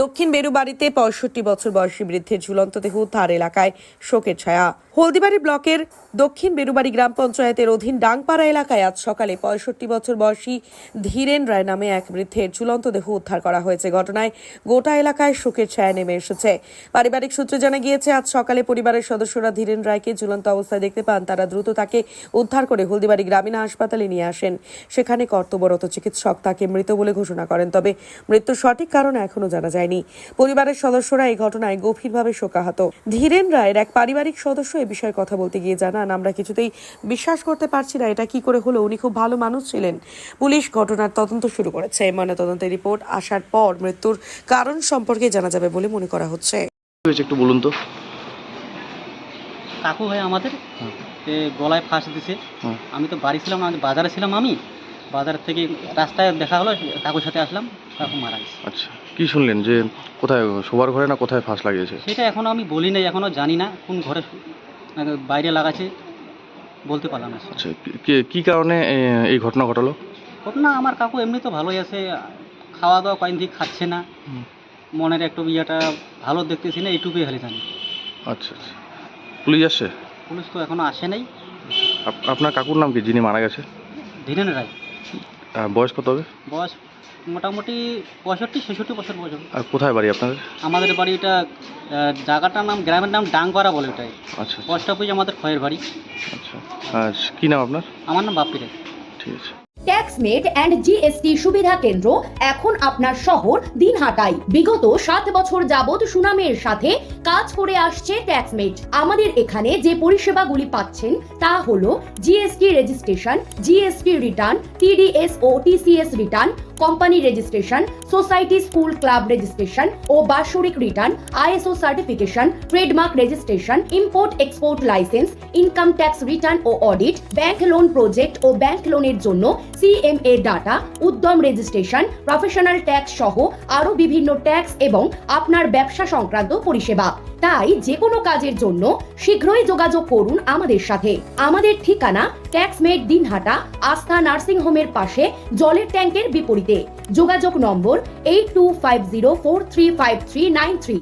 দক্ষিণ বেরুবাড়িতে ৬৫ বছর বয়সী বৃদ্ধের ঝুলন্ত দেহ উদ্ধার, এলাকায় শোকের ছায়া। হলদিবাড়ি ব্লকের দক্ষিণ বেরুবাড়ি গ্রাম পঞ্চায়েতের অধীন ডাংপাড়া এলাকায় আজ সকালে ৬৫ বছর বয়সী ধীরেন রায় নামে এক বৃদ্ধের ঝুলন্ত দেহ উদ্ধার করা হয়েছে। ঘটনায় গোটা এলাকায় শোকের ছায়া নেমে এসেছে। পারিবারিক সূত্রে জানা গিয়েছে, আজ সকালে পরিবারের সদস্যরা ধীরেন রায়কে ঝুলন্ত অবস্থায় দেখতে পান। তারা দ্রুত তাকে উদ্ধার করে হলদিবাড়ি গ্রামীণ হাসপাতালে নিয়ে আসেন। সেখানে কর্তব্যরত চিকিৎসক তাকে মৃত বলে ঘোষণা করেন, তবে মৃত্যুর সঠিক কারণ এখনো জানা যায়নি। পরিবারের সদস্যরা এই ঘটনায় গভীরভাবে শোকাহত। ধীরেন রায়ের এক পারিবারিক সদস্য এ বিষয়ে কথা বলতে গিয়ে জানান, আমরা কিছুতেই বিশ্বাস করতে পারছি না, এটা কি করে হলো। উনি খুব ভালো মানুষ ছিলেন। পুলিশ ঘটনার তদন্ত শুরু করেছে। ময়নাতদন্তের রিপোর্ট আসার পর মৃত্যুর কারণ সম্পর্কে জানা যাবে বলে মনে করা হচ্ছে। একটু বলুন তো। কাকু হয় আমাদের, গলায় ফাঁস দিছে। আমি তো বাড়ি ছিলাম না, বাজারে ছিলাম। আমি বাজার থেকে রাস্তায় দেখা হলো, কাকুর সাথে আসলাম, কাকু মারা গেছে। আচ্ছা, কি শুনলেন যে কোথায়, শোবার ঘরে না কোথায় ফাঁস লাগিয়েছে? সেটা এখনো আমি বলি নাই, এখনো জানি না কোন ঘরে বাইরে লাগাচ্ছে, বলতে পারলাম না। আচ্ছা, কি কারণে এই ঘটনা ঘটালো? ঘটনা, আমার কাকু এমনি তো ভালোই আছে, খাওয়া দাওয়া কয়েক দিন খাচ্ছে না, মনের একটু ইয়েটা ভালো দেখতেছি না, এইটুকুই খালি জানি। আচ্ছা আচ্ছা, পুলিশ আসছে? পুলিশ তো এখনো আসে নাই। আপনার কাকুর নাম কি, যিনি মারা গেছে? ধীরেন রায়। বয়স কত হবে? বয়স মোটামুটি 65-66 বছর বয়স। আর কোথায় বাড়ি আপনাদের? আমাদের বাড়ি এটা, জায়গাটার নাম, গ্রামের নাম ডাংপাড়া বলে এটাই। আচ্ছা পোস্ট অফিস আমাদের খয়ের বাড়ি। আচ্ছা, আর কি নাম আপনার? আমার নাম বাপ্পি রায়। ঠিক আছে। ট্যাক্সমেট অ্যান্ড জিএসটি সুবিধা কেন্দ্র এখন আপনার শহর দিনহাটায়। বিগত 7 বছর যাবৎ সুনামের সাথে কাজ করে আসছে ট্যাক্সমেট। আমাদের এখানে যে পরিষেবাগুলি পাচ্ছেন তা হলো GST registration, GST return, TDS ও TCS return, company registration, society school club registration ও বাৎসরিক return, ISO certification, trademark registration, import export licence, income tax return ও অডিট, ব্যাংক লোন প্রজেক্ট ও ব্যাংক লোনের জন্য CMA data, Udyam registration, professional tax সহ আরো বিভিন্ন ট্যাক্স এবং আপনার ব্যবসা সংক্রান্ত পরিষেবা। তাই যে কোনো কাজের জন্য শীঘ্রই যোগাযোগ করুন আমাদের সাথে। আমাদের ঠিকানা ট্যাক্সমেট দিনহাটা, আস্থা নার্সিং হোমের পাশে, জলের ট্যাঙ্কের বিপরীতে। যোগাযোগ নম্বর 8250435393।